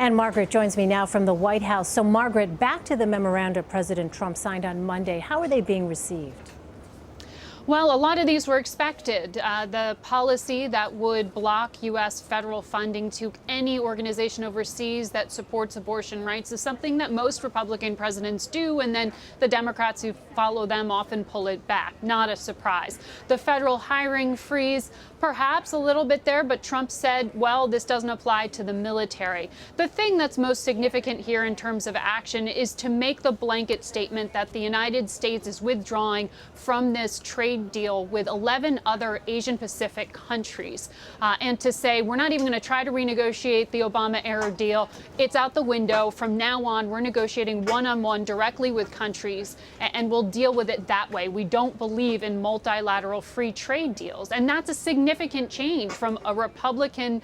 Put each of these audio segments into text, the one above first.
And Margaret joins me now from the White House. So, Margaret, back to the memoranda President Trump signed on Monday. How are they being received? Well, a lot of these were expected. The policy that would block U.S. federal funding to any organization overseas that supports abortion rights is something that most Republican presidents do, and then the Democrats who follow them often pull it back. Not a surprise. The federal hiring freeze, perhaps a little bit there, but Trump said, well, this doesn't apply to the military. The thing that's most significant here in terms of action is to make the blanket statement that the United States is withdrawing from this trade deal with 11 other Asian Pacific countries, and to say we're not even going to try to renegotiate the Obama-era deal. It's out the window. From now on, we're negotiating one-on-one directly with countries, and we'll deal with it that way. We don't believe in multilateral free trade deals, and that's a significant change from a Republican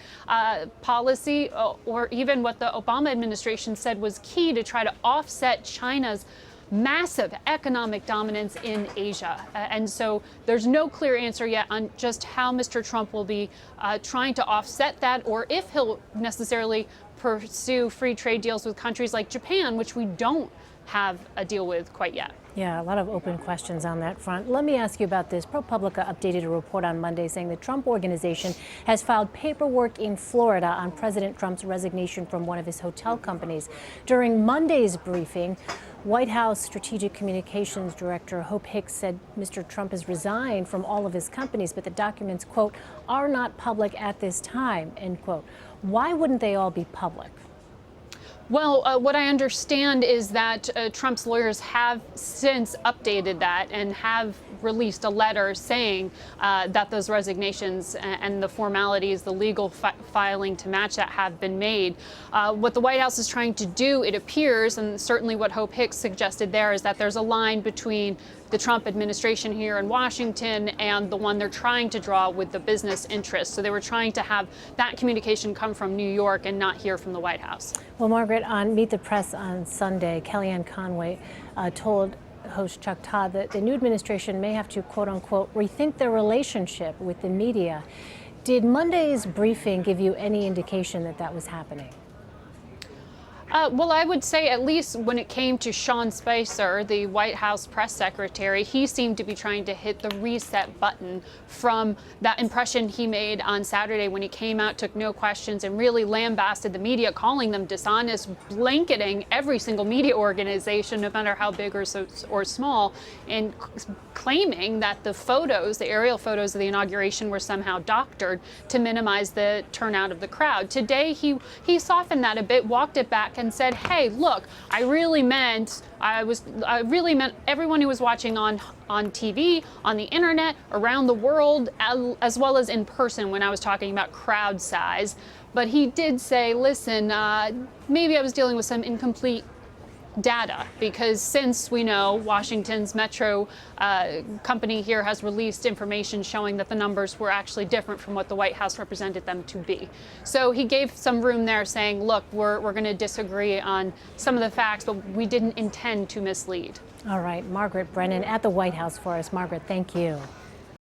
policy, or even what the Obama administration said was key to try to offset China's massive economic dominance in Asia. And so there's no clear answer yet on just how Mr. Trump will be trying to offset that, or if he'll necessarily pursue free trade deals with countries like Japan, which we don't have a deal with quite yet. Yeah, a lot of open questions on that front. Let me ask you about this. ProPublica updated a report on Monday saying the Trump Organization has filed paperwork in Florida on President Trump's resignation from one of his hotel companies. During Monday's briefing, White House Strategic Communications Director Hope Hicks said Mr. Trump has resigned from all of his companies, but the documents, quote, are not public at this time, end quote. Why wouldn't they all be public? Well, what I understand is that Trump's lawyers have since updated that and have released a letter saying that those resignations and the formalities, the legal filing to match that have been made. What the White House is trying to do, it appears, and certainly what Hope Hicks suggested there, is that there's a line between the Trump administration here in Washington and the one they're trying to draw with the business interests. So they were trying to have that communication come from New York and not here from the White House. Well, Margaret, on Meet the Press on Sunday, Kellyanne Conway told host Chuck Todd that the new administration may have to, quote unquote, rethink their relationship with the media. Did Monday's briefing give you any indication that that was happening? Well, I would say at least when it came to Sean Spicer, the White House press secretary, he seemed to be trying to hit the reset button from that impression he made on Saturday when he came out, took no questions, and really lambasted the media, calling them dishonest, blanketing every single media organization, no matter how big or small, and claiming that the photos, the aerial photos of the inauguration, were somehow doctored to minimize the turnout of the crowd. Today, he softened that a bit, walked it back, and said, hey, look, I really meant everyone who was watching on TV, on the internet, around the world, as well as in person when I was talking about crowd size. But he did say, listen, maybe I was dealing with some incomplete data, because since we know Washington's Metro company here has released information showing that the numbers were actually different from what the White House represented them to be. So he gave some room there, saying, look, we're going to disagree on some of the facts, but we didn't intend to mislead. All right, Margaret Brennan at the White House for us. Margaret, thank you.